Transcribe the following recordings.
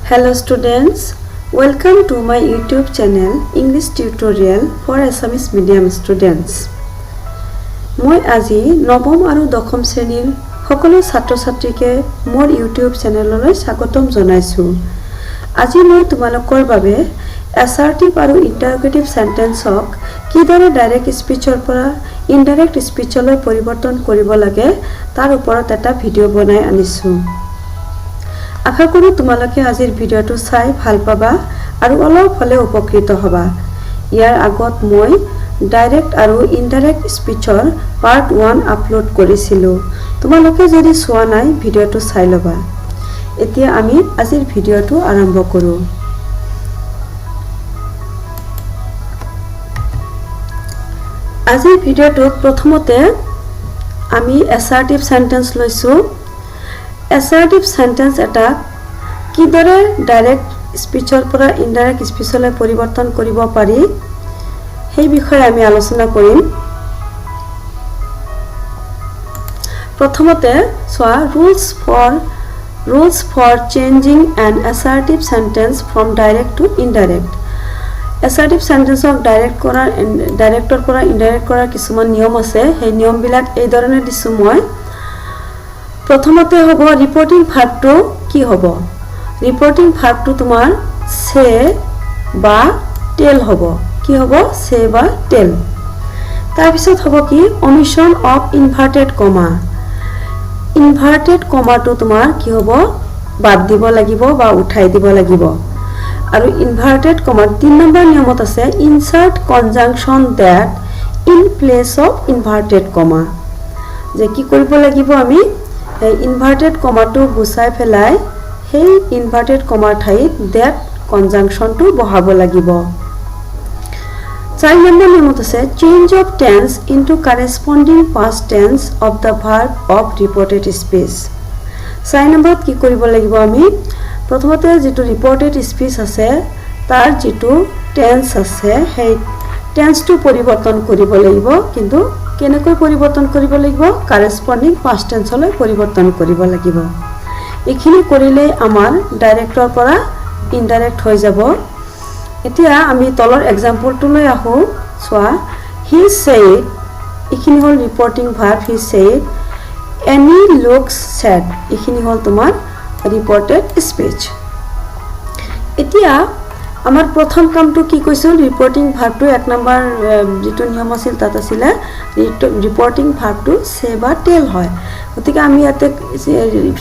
Hello students, welcome to my YouTube channel English Tutorial for Assamese Medium Students. মই আজি নৱম আৰু দশম শ্ৰেণীৰ সকলো ছাত্ৰ-ছাত্ৰীকে মোৰ YouTube চেনেললৈ স্বাগতম জনাইছো। আজি মই তোমালোকৰ বাবে assertive আৰু interrogative sentenceক কিদৰে ডাইৰেক্ট স্পিচৰ পৰা ইনডাইৰেক্ট স্পিচলৈ পৰিৱৰ্তন কৰিব লাগে তাৰ ওপৰত এটা ভিডিও বনাই আনিছো। আশা কৰো তোমালোকে আজিৰ ভিডিওটো চাই ভাল পাবা আৰু অলপ হলে উপকৃত হবা। ইয়াৰ আগত মই ডাইৰেক্ট আৰু ইনডাইৰেক্ট স্পিচৰ পাৰ্ট 1 আপলোড কৰিছিলো। তোমালোকে যদি চোৱা নাই ভিডিওটো চাই লবা। এতিয়া আমি আজিৰ ভিডিওটো আৰম্ভ কৰো। আজিৰ ভিডিওটোত প্ৰথমতে আমি assertive sentence লৈছো। assertive sentence এটা কিদৰে ডাইৰেক্ট স্পিচৰ পৰা ইনডাইৰেক্ট স্পিচলৈ পৰিৱৰ্তন কৰিব পাৰি সেই বিষয়ে আমি আলোচনা কৰিম। প্ৰথমতে সোয়া rules for changing an assertive sentence from direct to indirect. assertive sentence of director পৰা indirect কৰাৰ কিছুমান নিয়ম আছে। সেই নিয়ম বিলাক এই ধৰণে দিছো মই। প্ৰথমতে হ'ব ৰিপৰ্টিং ভাৰ্বটো কি হ'ব? ৰিপৰ্টিং ভাৰ্বটো তোমাৰ say বা tell হ'ব। কি হ'ব? say বা tell। তাৰ পিছত হ'ব কি omission of inverted comma। inverted comma টো তোমাৰ কি হ'ব? বাদ দিব লাগিব বা উঠাই দিব লাগিব। আৰু inverted comma 3 নম্বৰ নিয়মত আছে insert conjunction that in place of inverted comma। যে কি কৰিব লাগিব আমি inverted comma টো গুছাই ফেলাই সেই inverted comma ঠাইত that conjunction টো বহাব লাগিব। 4 নম্বৰ নিয়মত আছে change of tense into corresponding past tense of the verb of reported speech। 4 নম্বৰত কি কৰিব লাগিব আমি প্ৰথমতে যেটো reported speech আছে তাৰ যেটো tense আছে সেই tense টো পৰিৱৰ্তন কৰিব লাগিব। কিন্তু কেনেকৈ পৰিৱৰ্তন কৰিব লাগিব? corresponding past tense লৈ পৰিৱৰ্তন কৰিব লাগিব। এখিনি কৰিলে আমাৰ ডাইৰেক্টৰ পৰা ইনডাইৰেক্ট হৈ যাব। এতিয়া আমি তলৰ এক্সাম্পলটো লৈ আহো। সোয়া he said এখিনি হল reporting verb he said Annie looks sad এখিনি হল তোমাৰ ৰিপৰ্টেড স্পিচ। এতিয়া আমাৰ প্ৰথম কামটো কি কৈছিল ৰিপৰ্টিং ভাৰ্বটো 1 নম্বৰ যেটো নিয়ম আছিল তাত আছিল ৰিপৰ্টিং ভাৰ্বটো say বা tell হয়। গতিকে আমি ইয়াতে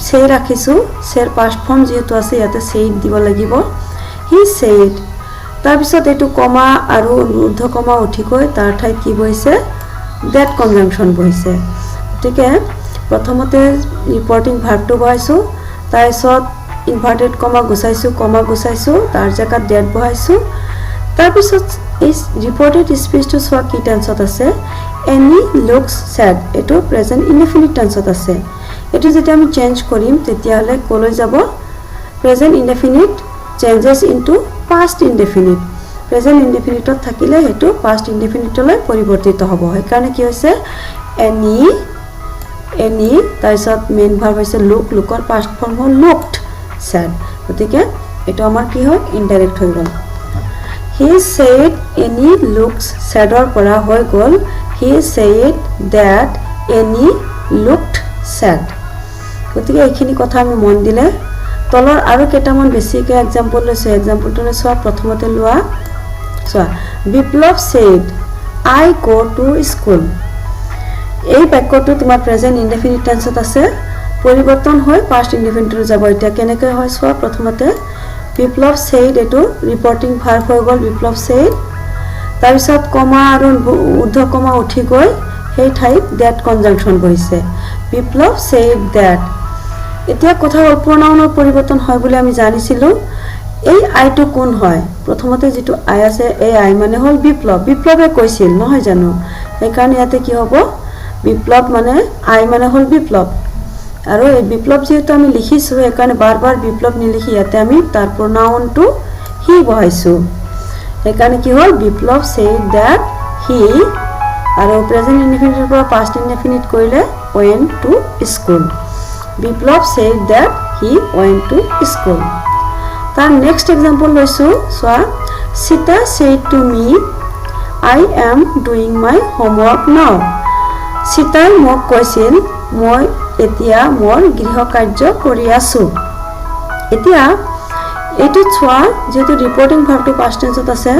say ৰাখিছো। say past form যেটো আছে ইয়াতে say দিব লাগিব। he said তাৰ পিছত এটো কমা আৰু ঊৰ্ধ্ব কমা উঠিকৈ তাৰ ঠাইত কি বহিছে that conjunction বহিছে। গতিকে প্ৰথমতে ৰিপৰ্টিং ভাৰ্বটো বহাইছো তাৰ পিছত ইনভাৰ্টেড কমা গুছাইছো তাৰ জায়গাত that বহাইছো। তাৰ পিছত এই ৰিপৰ্টেড স্পিচটো সোয়া কি টেন্সত আছে Annie looks sad এটো প্ৰেজেন্ট ইনডেফিনিট টেন্সত আছে। এটো যেতিয়া আমি চেঞ্জ কৰিম তেতিয়া হলে কলৈ যাব present indefinite changes into past indefinite। Present ইনডেফিনিটত থাকিলে হেতু past indefiniteলৈ পৰিৱৰ্তিত হ'ব। সেইকাৰণে কি হৈছে Annie তাৰপিছত মেইন ভাৰ্ব হৈছে lookৰ past form হ'ল looked sad। গতিকে এটো আমাৰ কি হয় ইনডাইৰেক্ট হৈ গ'ল। he said Annie looks sad ৰ পৰা হৈ গ'ল he said that Annie looked sad। গতিকে এইখিনি কথা আমি মন দিলে তলৰ আৰু কেটামান বেছিকে एग्जांपल লৈছে। एग्जांपलটো লৈছো প্ৰথমতে লোৱা সোয়া বিপ্লৱ said I go to school। এই বাক্যটো তোমাৰ প্ৰেজেন্ট ইনডেফিনিট টেন্সত আছে পৰিৱৰ্তন হৈ past indefinite যাব। এটা কেনেকৈ হয় সোয়া প্ৰথমতে বিপ্লৱ said এটো ৰিপৰ্টিং ভাৰ্ব হৈ গ'ল বিপ্লৱ said তাৰ পিছত কমা আৰু ঊৰ্ধ্ব কমা উঠি গৈ সেই ঠাইত that conjunction বহিছে বিপ্লৱ said that। এতিয়া কথা হ'ল pronounৰ পৰিৱৰ্তন হয় বুলি আমি জানিছিলো। এই I টো কোন হয়? প্ৰথমতে যেটো I আছে এই I মানে হ'ল বিপ্লৱে কৈছিল নহয় জানো। সেইকাৰণে ইয়াতে কি হ'ব বিপ্লৱ মানে I মানে হ'ল বিপ্লৱ আৰু এই বিপ্লৱ যেটো আমি লিখিছো সেইকাৰণে বাৰবাৰ বিপ্লৱ নিলিখি ইয়াতে আমি তাৰ pronounটো he বহাইছো। সেইকাৰণে কি হ'ল বিপ্লৱ said that he আৰু প্ৰেজেন্ট ইনডেফিনিটৰ পৰা past indefinite কৰিলে went to school। Biplab said that he went to school। তাৰ নেক্সট এক্সাম্পল লৈছোঁ চোৱা Sita said to me I am doing my homework now সীতাই মোক কৈছিল মই এতিয়া মোৰ গৃহ কাৰ্য কৰি আছোঁ এতিয়া এইটো চোৱা যেটো ৰিপৰ্টিং ভাৰ্বটো পাষ্ট টেন্সত আছে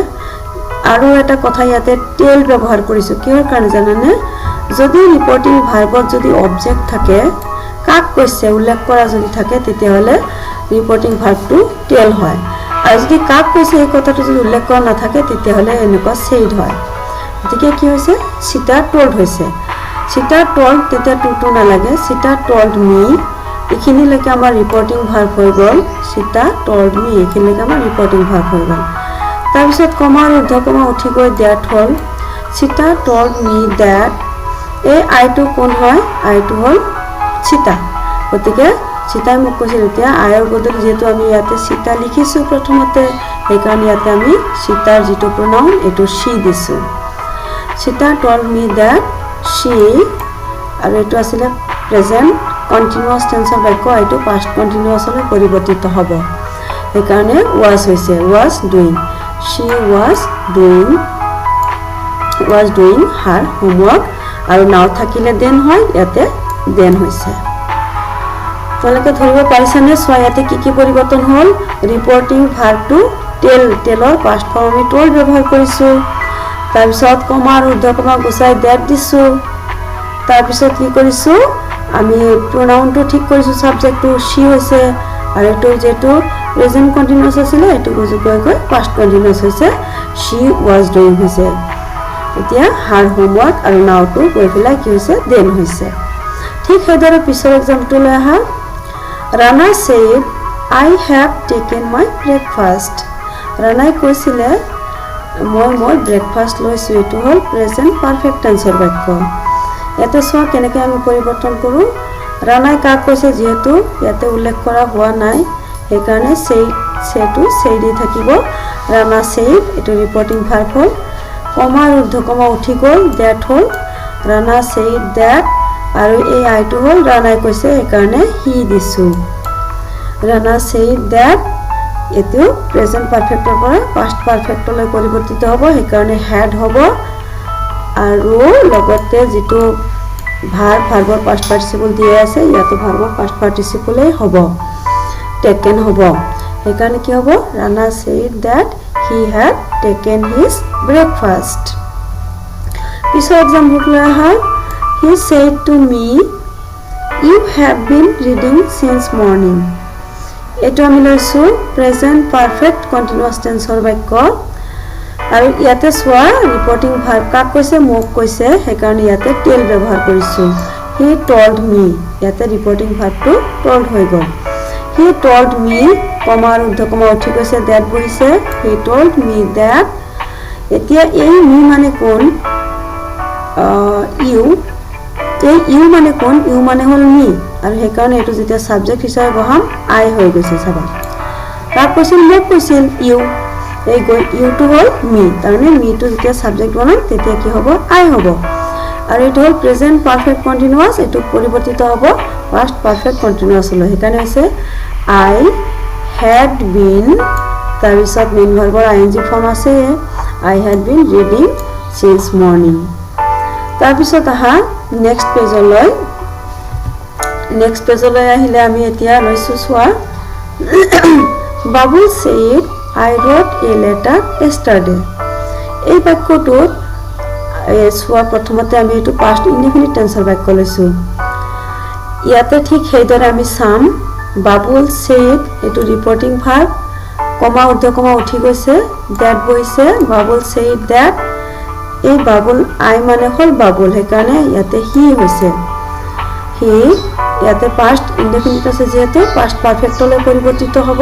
আৰু এটা কথা ইয়াতে টেল ব্যৱহাৰ কৰিছো কিহৰ কাৰণে জানানে যদি ৰিপৰ্টিং ভাৰ্বত যদি অবজেক্ট থাকে কাক কৈছে উল্লেখ কৰা যদি থাকে তেতিয়া হলে ৰিপৰ্টিং ভাৰ্বটো টেল হয় আৰু যদি কাক কৈছে এই কথাটো যদি উল্লেখ কৰা নাথাকে তেতিয়া হলে এনেকুৱা said হয় গতিকে কি হৈছে সীতা told হৈছে সীতা told তেতিয়া টু নালাগে সীতা told me এইখিনিলৈকে আমাৰ ৰিপৰ্টিং ভাৰ্ব হৈ গ'ল সীতা told me এইখিনিলৈকে আমাৰ ৰিপৰ্টিং ভাৰ্ব হৈ গ'ল তাৰপিছত কমা আৰু উদ্ধকমা উঠি গৈ that হ'ল সীতা told me that এই আইটো কোন হয় আইটো হ'ল সীতা গতিকে সীতাই মোক কৈছিল এতিয়া আয়ৰ বদলি যেটো আমি ইয়াতে সীতা লিখিছো প্ৰথমতে সেইকাৰণে ইয়াতে আমি সীতাৰ যেটো pronoun এটো she দিছো Sita told me that she আৰু এটো আছিল প্ৰেজেন্ট কন্টিনিউয়াস টেন্সৰ বাক্য এটো পাষ্ট কন্টিনিউয়াসলৈ পৰিৱৰ্তিত হ'ব সেইকাৰণে was হৈছে was doing she was doing her homework আৰু নাও থাকিলে দেন হয় ইয়াতে দেন হৈছে তোমালোকে ধৰিব পাৰিছানে চোৱা ইয়াতে কি পৰিৱৰ্তন হ'ল ৰিপৰ্টিং ভাৰ্বটো টেলৰ পাষ্ট ফৰ্ম আমি told ব্যৱহাৰ কৰিছো তাৰ পিছত কমা আৰু উদ্ধকমা গুচাই that দিছো তাৰ পিছত কি কৰিছো আমি pronounটো ঠিক কৰিছো সাবজেক্টটো she হৈছে আৰু এটো যেটো প্ৰেজেন্ট কন্টিনিউয়াস আছিল এটো গৈ পাষ্ট কন্টিনিউয়াস হৈছে she was doing হৈছে এতিয়া her homework আৰু নাওটো গৈ পেলাই কি হৈছে দেন হৈছে ঠিক সেইদৰে পিছৰ এক্সাম্পলটো লৈ আহা Rana said I have taken my breakfast ৰাণাই কৈছিলে মই মোৰ ব্ৰেকফাষ্ট লৈছো এটো হ'ল প্ৰেজেন্ট পাৰফেক্ট টেন্সৰ বাক্য এতে চোৱা কেনেকৈ আমি পৰিৱৰ্তন কৰো ৰাণাই কাক কৈছে যেহেতু ইয়াতে উল্লেখ কৰা হোৱা নাই সেইকাৰণে সেটো দি থাকিব ৰাণা said এটো ৰিপৰ্টিং ভাৰ্ব হ'ল কমা আৰু উদ্ধকমা উঠি গ'ল that হ'ল ৰাণা said that আৰু এই আইটো হ'ল ৰাণাই কৈছে সেইকাৰণে he দিছো ৰাণা said that এটো প্ৰেজেন্ট পাৰফেক্টৰ পৰা পাষ্ট পাৰফেক্টলৈ পৰিৱৰ্তিত হ'ব সেইকাৰণে had হ'ব আৰু লগতে যেটো ভাৰ্বৰ পাষ্ট পাৰ্টিসিপল দিয়া আছে ইয়াতো ভাৰ্বৰ পাষ্ট পাৰ্টিসিপলই হ'ব taken হ'ব সেইকাৰণে কি হ'ব Rana said that he had taken his breakfast পিছৰ এক্সাম্পল লৈ আহা he said to me you have been reading since morning এটো আমি লৈছো প্ৰেজেন্ট পাৰফেক্ট কন্টিনিউয়াস টেন্সৰ বাক্য আৰু ইয়াতে চোৱা ৰিপৰ্টিং ভাৰ্ব কাক কৈছে মোক কৈছে সেইকাৰণে ইয়াতে টেল ব্যৱহাৰ কৰিছো he told me ইয়াতে ৰিপৰ্টিং ভাৰ্বটো told হৈ গ'ল he told me কমা আৰু উদ্ধকমা উঠি গৈছে that বহিছে he told me that এতিয়া এই me মানে কোন you মানে কোন you মানে হ'ল me আৰু সেইকাৰণে এটো যেতিয়া সাবজেক্ট হিচাপে বহাম I হৈ গৈছে চাবা কাক কৈছিল মোক কৈছিল you এই you টো হ'ল me তাৰমানে me টো যেতিয়া সাবজেক্ট বনাম তেতিয়া কি হ'ব I হ'ব আৰু এটো হ'ল প্ৰেজেন্ট পাৰফেক্ট কন্টিনিউয়াস এটো পৰিৱৰ্তিত হ'ব পাষ্ট পাৰফেক্ট কন্টিনিউয়াস লৈ সেইকাৰণে হৈছে I had been তাৰ পিছত মেইন ভাৰ্বৰ ing ফৰ্ম আছে I had been reading since morning তাৰ পিছত আহা নেক্সট পেজলৈ আহিলে আমি এতিয়া লৈছো চোৱা Babu said I wrote a letter yesterday এই বাক্যটোত চোৱা প্ৰথমতে আমি এটো পাষ্ট ইনডিফিনিট টেন্সৰ বাক্য লৈছো ইয়াতে ঠিক সেইদৰে আমি চাম Babul said এটো ৰিপৰ্টিং ভাৰ্ব কমা উদ্ধকমা উঠি গৈছে that বহিছে Babul said that এই বাবুল আই মানে হ'ল বাবুল সেইকাৰণে ইয়াতে he হৈছে he ইয়াতে পাষ্ট ইনডিফিনিট আছে যেহেতু পাষ্ট পাৰফেক্টলৈ পৰিৱৰ্তিত হ'ব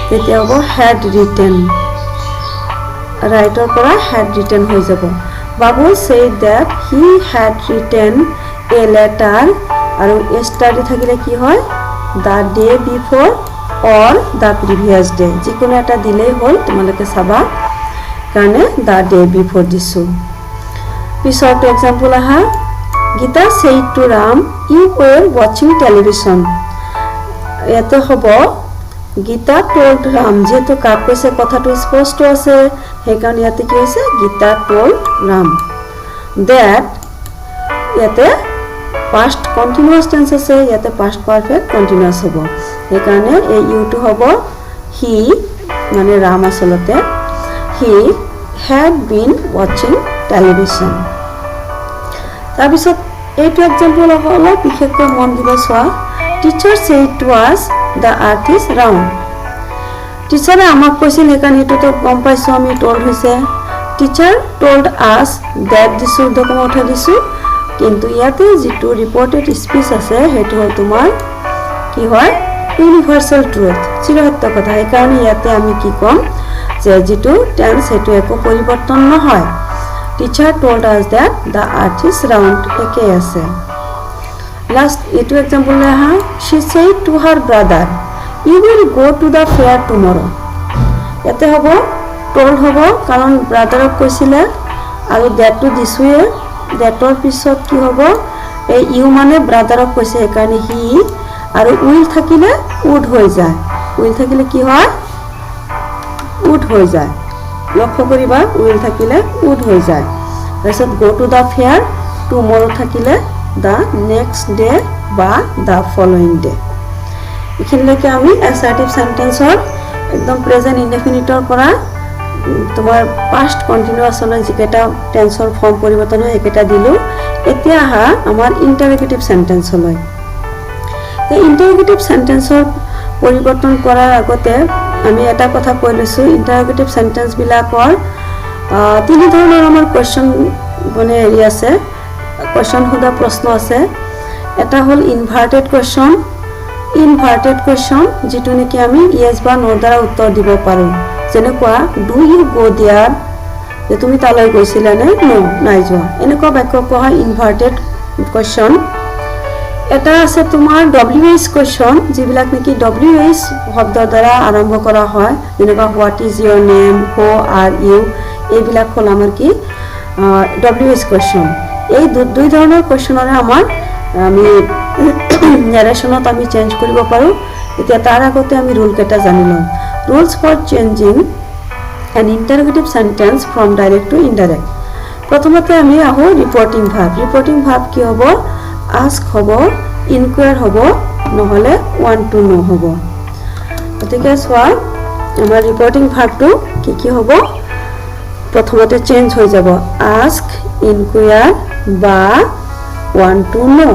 তেতিয়া হ'ব had written ৰাইটৰ পৰা had written হৈ যাব Babu said that he had written a letter আৰু yesterday থাকিলে কি হয় the day before or the previous day যিকোনো এটা দিলেই হ'ল তোমালোকে চাবা কাৰণে the day before দিছো পিছৰটো এক্সাম্পল আহা Gita said to Ram you were watching television ইয়াতে হ'ব গীতা টোল্ড ৰাম, যেহেতু কাক কৈছে কথাটো স্পষ্ট আছে, সেইকাৰণে ইয়াতে কি হৈছে গীতা টোল্ড ৰাম। দ্যাট ইয়াতে পাষ্ট কণ্টিনিউয়াছ টেন্স আছে, ইয়াতে পাষ্ট পাৰফেক্ট কণ্টিনিউয়াছ হ'ব, সেইকাৰণে এই ইউটো হ'ব হি, মানে ৰাম আচলতে হি had been watching television। তাৰপিছত এইটো এক্সাম্পল অলপ বিশেষকৈ মন দিব চোৱা। Teacher said to us the earth is round। টিচাৰে আমাক কৈছিল, সেইকাৰণে এইটোতো গম পাইছোঁ আমি told হৈছে। টিচাৰ told us that দিছোঁ, উদ্ধকমা উঠাই দিছোঁ, কিন্তু ইয়াতে যিটো ৰিপৰ্টেড স্পিচ আছে সেইটো হ'ল তোমাৰ কি হয় ইউনিভাৰ্চেল ট্ৰুথ, চিৰসত্য কথা। সেইকাৰণে ইয়াতে আমি কি ক'ম যে যিটো টেন্স সেইটো একো পৰিৱৰ্তন নহয়। Teacher told us that the earth is round একেই আছে। লাষ্ট এইটো এক্সাম্পল আহা। she said to her brother you will go to the fair tomorrow। ইয়াতে হ'ব told হ'ব, কাৰণ ব্ৰাদাৰক কৈছিলে আৰু দ্যাটটো দিছোঁয়ে, দ্যাটৰ পিছত কি হ'ব এই ইউ মানে ব্ৰাদাৰক কৈছে, সেইকাৰণে হি, আৰু উইল থাকিলে উড হৈ যায়, উইল থাকিলে কি হয় উড হৈ যায়, লক্ষ্য কৰিবা উইল থাকিলে উড হৈ যায়। তাৰপিছত গো টু দ্য ফেয়াৰ, টুমৰো থাকিলে দ্য নেক্সট ডে বা দ্য ফলোয়িং ডে। এইখিনিলৈকে আমি এছাৰ্টিভ চেণ্টেন্সৰ একদম প্ৰেজেণ্ট ইনডেফিনিটৰ পৰা তোমাৰ পাষ্ট কণ্টিনিউয়াছলৈ যিকেইটা টেন্সৰ ফৰ্ম পৰিৱৰ্তন হয় সেইকেইটা দিলোঁ। এতিয়া আহা আমাৰ ইণ্টাৰগেটিভ চেণ্টেন্সলৈ। এই ইণ্টাৰগেটিভ চেণ্টেন্সৰ পৰিৱৰ্তন কৰাৰ আগতে আমি এটা কথা কৈ লৈছোঁ, ইণ্টাৰগেটিভ চেণ্টেন্সবিলাকৰ তিনি ধৰণৰ আমাৰ কুৱেশ্যন মানে হেৰি আছে, কুৱেশ্যন সোধা প্ৰশ্ন আছে। এটা হ'ল ইনভাৰ্টেড কুৱেশ্যন, ইনভাৰ্টেড কুৱেশ্যন যিটো নেকি আমি ইয়েছ বা নোৰ দ্বাৰা উত্তৰ দিব পাৰোঁ। যেনেকুৱা ডু ইউ গো দেয়াৰ, যে তুমি তালৈ গৈছিলানে, নো নাই যোৱা, এনেকুৱা বাক্য কোৱা হয় ইনভাৰ্টেড কুৱেশ্যন। এটা আছে তোমাৰ WH কুৱেশ্যন, যিবিলাক নেকি WH শব্দৰ দ্বাৰা আৰম্ভ কৰা হয়, যেনেকুৱা what is your name, who are you, এইবিলাক হ'ল আমাৰ কি WH কুৱেশ্যন। এই দুই ধৰণৰ কুৱেশ্যনৰে আমাৰ আমি নেৰেশ্যনত আমি চেঞ্জ কৰিব পাৰোঁ। এতিয়া তাৰ আগতে আমি ৰুল কেইটা জানি লওঁ। Rules for changing an interrogative sentence from direct to indirect. প্ৰথমতে আমি আহোঁ ৰিপৰ্টিং ভাৰ্ব। ৰিপৰ্টিং ভাৰ্ব কি হ'ব, আস্ক হ'ব, ইনকুৱাৰ হ'ব, নহ'লে ওৱান টু নো হ'ব। গতিকে চোৱা আমাৰ ৰিপৰ্টিং ভাৰ্বটো কি কি হ'ব, প্ৰথমতে চেঞ্জ হৈ যাব, আস্ক, ইনকুৱাৰ বা ওৱান টু নো।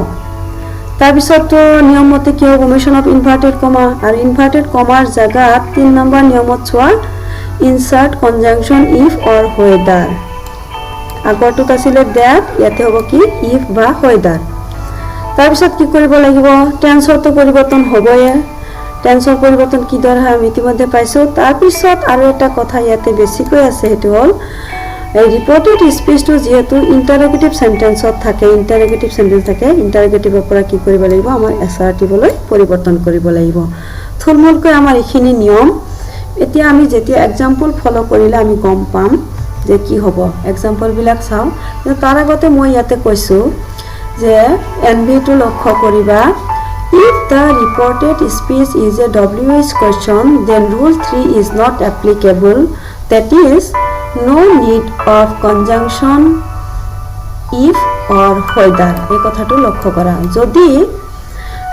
তাৰপিছততো নিয়মমতে কি হ'ব, ফৰ্মেশ্যন অফ ইনভাৰ্টেড কমা, আৰু ইনভাৰ্টেড কমাৰ জেগাত 3 নম্বৰ নিয়মত চোৱা insert conjunction if or weather. আগৰটোত আছিলে দ্যাট, ইয়াতে হ'ব কি ইফ বা ৱেদাৰ। তাৰপিছত কি কৰিব লাগিব, টেন্সৰটো পৰিৱৰ্তন হ'বয়ে, টেন্সৰ পৰিৱৰ্তন কিদৰে হয় আমি ইতিমধ্যে পাইছোঁ। তাৰপিছত আৰু এটা কথা ইয়াতে বেছিকৈ আছে, সেইটো হ'ল এই ৰিপৰ্টেড স্পিচটো যিহেতু ইণ্টাৰগেটিভ চেণ্টেন্সত থাকে, ইণ্টাৰগেটিভ চেণ্টেন্স থাকে, ইণ্টাৰগেটিভৰ পৰা কি কৰিব লাগিব, আমাৰ এছাৰ্টিভলৈ পৰিৱৰ্তন কৰিব লাগিব। থুলমূলকৈ আমাৰ এইখিনি নিয়ম। এতিয়া আমি যেতিয়া এক্সাম্পল ফ'ল' কৰিলে আমি গম পাম যে কি হ'ব। এক্সাম্পলবিলাক চাওঁ, কিন্তু তাৰ আগতে মই ইয়াতে কৈছোঁ যে NVটো লক্ষ্য কৰিবা। If the reported speech is a WH question, then rule 3 is not applicable. That is, no need of conjunction if or whether। এই কথাটো লক্ষ্য কৰা। যদি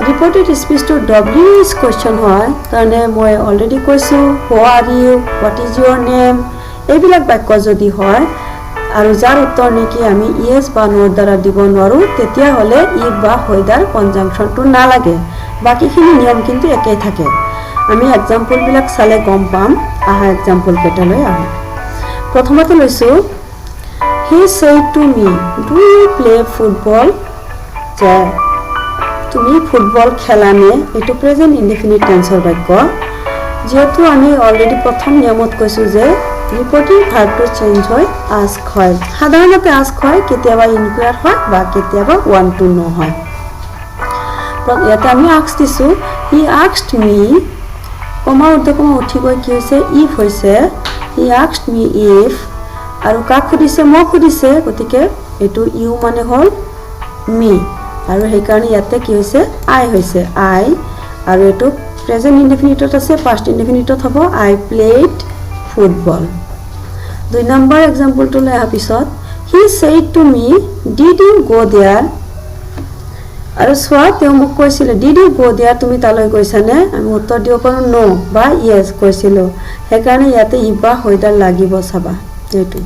ৰিপৰ্টেড স্পিচটো WH কুৱেশ্যন হয়, কাৰণে মই অলৰেডি কৈছোঁ who are you, what is your name, এইবিলাক বাক্য যদি হয় আৰু যাৰ উত্তৰ নেকি আমি ইয়েছ বা নোৰ দ্বাৰা দিব নোৱাৰোঁ, তেতিয়াহ'লে ইফ বা ৱেদাৰ কনজাংচনটো নালাগে। বাকীখিনি নিয়ম কিন্তু একেই থাকে। আমি এক্সাম্পলবিলাক চালে গম পাম। আহা এক্সাম্পল কেইটালৈ আহোঁ। প্ৰথমতে লৈছোঁ he said to me do you play football, যে তুমি ফুটবল খেলানে, এইটো প্ৰেজেণ্ট ইনডেফিনিট টেন্সৰ বাক্য। যিহেতু আমি অলৰেডি প্ৰথম নিয়মত কৈছোঁ যে ৰিপৰ্টিং ভাৰ্বটো চেঞ্জ হৈ আস্ক হয়, সাধাৰণতে আস্ক হয়, কেতিয়াবা ইনকুৱাৰ হয় বা কেতিয়াবা ওৱান টু নো হয়। ইয়াতে আমি আস্ক দিছোঁ, হি আস্কড মি, কমা উদ্ধকমা উঠি গৈ কি হৈছে ইফ হৈছে, হি আস্কড মি ইফ, আৰু কাক সুধিছে, মোক সুধিছে, গতিকে এইটো ইউ মানে হ'ল মি, আৰু সেইকাৰণে ইয়াতে কি হৈছে আই হৈছে, আই, আৰু এইটো প্ৰেজেন্ট ইনডেফিনিটত আছে পাষ্ট ইনডেফিনিটত হ'ব আই প্লেড ফুটবল 2 নম্বৰ এক্সাম্পলটো লৈ অহা পিছত he said to me did you go there আৰু সোৱা তেওঁ মোক কৈছিল ডিড ইউ গো দেয়াৰ তুমি তালৈ গৈছানে আমি উত্তৰ দিব পাৰো নো বা ইয়েস কৈছিলো হেকাৰণে ইয়াতে ইবা হয়দাৰ লাগিব চাবা এইটো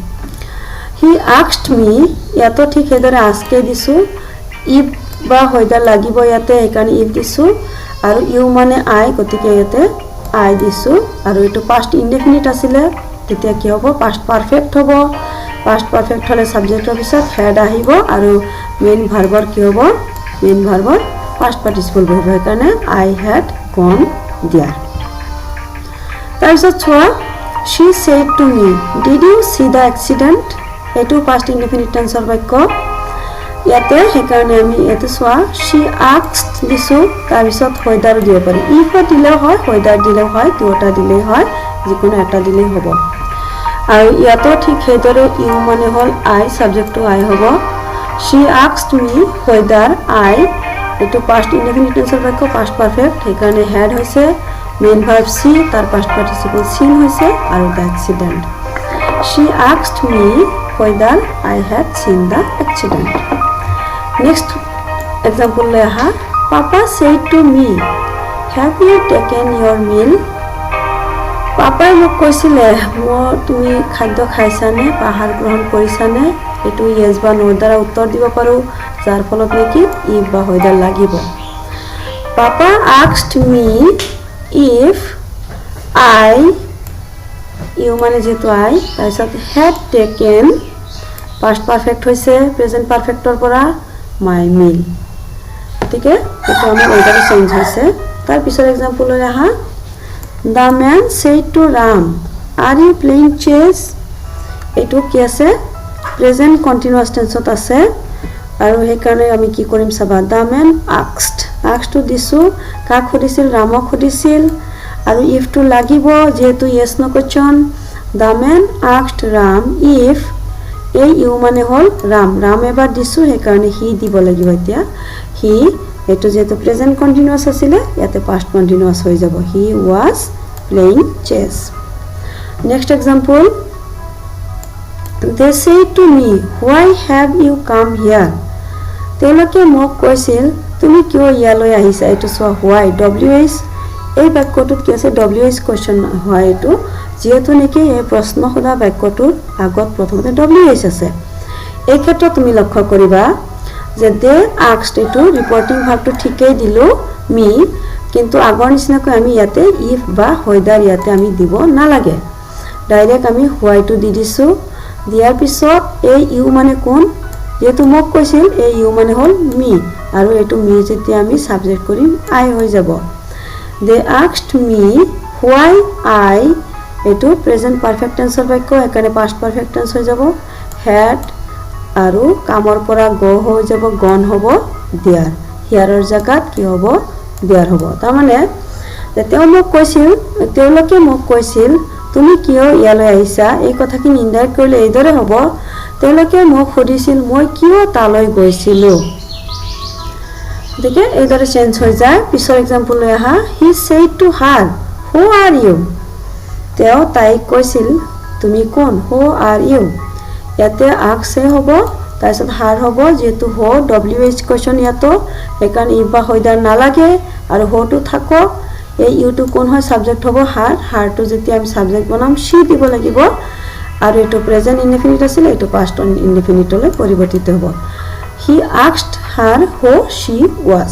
হি আস্কড মি ইয়াতো ঠিক হেদৰে আস্কে দিছো ইফ বা হয়দাৰ লাগিব ইয়াতে হেকাৰণে ইফ দিছো আৰু ইউ মানে আই গতিকে ইয়াতে আই দিছো আৰু এটো পাষ্ট ইনডেফিনিট আছিল তেতিয়া কি হ'ব পাষ্ট পাৰফেক্ট হ'ব পাষ্ট পাৰফেক্ট হলে সাবজেক্টৰ পিছত হেড আহিব আৰু মেইন ভাৰ্বৰ কি হ'ব মেইন ভাৰ্বৰ পাষ্ট পাৰ্টিসিপল বহিব কাৰণে আই হ্যাড গন দেয়াৰ তাৰপিছত চোৱা she said to me did you see the accident এটো পাষ্ট ইনডেফিনিট টেন্সৰ বাক্য ইয়াতে হেকাৰণে আমি এটো চোৱা she asked দিছো তাৰপিছত হয়দাৰ দিব পাৰি if দিলে হয় হয়দাৰ দিলে হয় দুটা দিলে হয় যিকোনো এটা দিলে হ'ব আৰু ইয়াতো ঠিক হেদৰে ইউ মানে হল আই সাবজেক্টটো আই হ'ব she asked me whether I এটো পাষ্ট ইনডেফিনিট টেন্সৰ বাক্য পাষ্ট পাৰফেক্ট হেকাৰণে হেড হৈছে মেইন ভাৰ্ব সি তাৰ পাস্ট পাৰ্টিসিপল সিন হৈছে আৰু the accident she asked me whether I had seen the accident next example লৈ আহা papa said to me have you taken your meal পাপাই মোক কৈছিলে তুমি খাদ্য খাইছানে আহাৰ গ্ৰহণ কৰিছানে এটো ইয়েস বা নো দ্বাৰা উত্তৰ দিব পাৰো যাৰ ফলত নেকি ইফ বা হয়দাৰ লাগিব papa asked me if I you মানে যেটো I তাৰপিছত had taken past perfect হৈছে present perfectৰ পৰা my meal ঠিক আছে এটা আমাৰ ওইটাৰ চেঞ্জ হৈছে তাৰ পিছৰ एग्जांपल লৈ আহা the man said to Ram are you playing chess এটো কি আছে present continuous tenseত আছে আৰু হে কাৰণে আমি কি কৰিম চাবা the man asked to দিছো কাক খুদিছিল ৰামক খুদিছিল আৰু if to লাগিব যেহেতু yes no question the man asked Ram if এই ইউ মানে হল ৰাম এবাৰ দিছো হে কাৰণে হি দিব লাগিব এতিয়া হি এটো যেহেতু প্ৰেজেন্ট কন্টিনিউয়াস আছিল ইয়াতে পাস্ট কন্টিনিউয়াস হৈ যাব হি was playing chess next example they said to me why have you come here তেওঁলোকে মোক কৈছিল তুমি কিয় ইয়ালৈ আহিছা এটো সো why ws এই বাক্যটোত কি আছে ws কোৱেশ্চন হয় এটো যেহেতু নেকি এই প্ৰশ্ন সোধা বাক্যটোৰ আগত প্ৰথমতে ws আছে এই ক্ষেত্ৰত তুমি লক্ষ্য কৰিবা যে দে asked এটো ৰিপৰ্টিং ভাৰ্বটো ঠিকই দিলো মি কিন্তু আগৰ নিচিনাকৈ আমি ইয়াতে ইফ বা হয়দাৰ ইয়াতে আমি দিব নালাগে ডাইৰেক্ট আমি why টো দি দিছো দিয়াৰ পিছত এই ইউ মানে কোন যেহেতু মোক কৈছিল এই ইউ মানে হল মি আৰু এটো মি যেতিয়া আমি সাবজেক্ট কৰিম আই হৈ যাব they asked me why I এটো প্ৰেজেন্ট পাৰফেক্ট টেন্সৰ বাক্য একানে পাস্ট পাৰফেক্ট টেন্স হৈ যাব had আৰু কামৰ পৰা গো হৈ যাব গন হ'ব দেয়াৰ হিয়াৰৰ জাগাত কি হ'ব দেয়াৰ হ'ব তাৰ মানে তেওঁলোকে মোক কৈছিল তুমি কিয় ইয়ালৈ আহিছা এই কথাখিনি ইনডাইৰেক্ট কৰিলে এইদৰে হ'ব তেওঁলোকে মোক খুদিছিল মই কিয় তালৈ গৈছিলো দেখে এইদৰে চেঞ্জ হৈ যায় পিছৰ एग्जांपल লৈ আহা he said to her who are you তেওঁ তাইক কৈছিল তুমি কোন who are you ইয়াতে আক্সে হ'ব তাৰপিছত হাৰ হ'ব যেহেতু ho wh কোৱেশ্চন ইয়াতো একান ইবা হয়দাৰ নালাগে আৰু ho টো থাকক এই ইউ টো কোন হয় সাবজেক্ট হ'ব হার টো যেতিয়া আমি সাবজেক্ট বনাম she দিব লাগিব আৰু এটো প্ৰেজেন্ট ইনডেফিনিট আছিল এটো পাস্ট ইনডেফিনিটলৈ পৰিৱৰ্তিত হ'ব he asked her who she was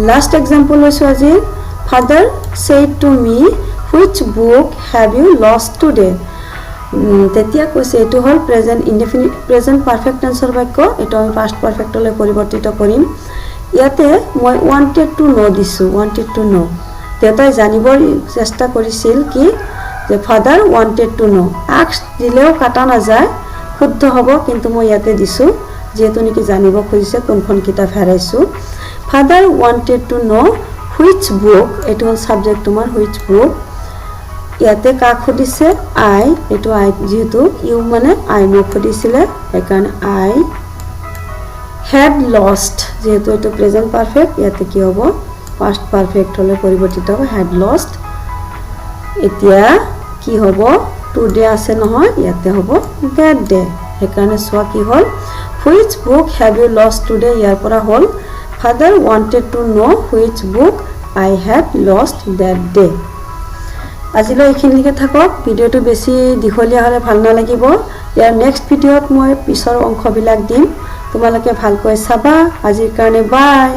last example লৈছো আজি father said to me which book have you lost today তেতিয়া কৈছে এটো হল প্ৰেজেন্ট ইনডেফিনিট প্ৰেজেন্ট পাৰফেক্ট টেন্সৰ বাক্য এটো আমি পাস্ট পাৰফেক্টলৈ পৰিৱৰ্তিত কৰিম ইয়াতে মই wanted to know দিছো wanted to know তেতাই জানিবৰ চেষ্টা কৰিছিল কি যে father wanted to know asked দিলেও কাটা না যায় শুদ্ধ হ'ব কিন্তু মই ইয়াতে দিছো যেহেতু নেকি জানিব খুজিছে কোনখন কিতাপ হেৰাইছো father wanted to know which book এটো হল সাবজেক্ট তোমাৰ which book ইয়াতে কাক খুদিছে আই এটো আই যেহেতু ইউ মানে আই মোক খুদিছিলে একাৰণে আই had lost যেহেতু এটো প্ৰেজেন্ট পাৰফেক্ট ইয়াতে কি হ'ব past perfect হলে পৰিৱৰ্তিত হ'ব had lost এতিয়া কি হ'ব today আছে নহয় ইয়াতে হ'ব that day সেইকাৰণে সোৱা কি হ'ল which book have you lost today ইয়াৰ পৰা হ'ল father wanted to know which book I had lost that day আজিলৈ এইখিনিকে থাকক ভিডিওটো বেছি দীঘলীয়া হলে ভাল নালাগিব ইয়াৰ নেক্সট ভিডিওত মই পিছৰ অংশবিলাক দিম তোমালোকে ভালকৈ চাবা আজিৰ কাৰণে বাই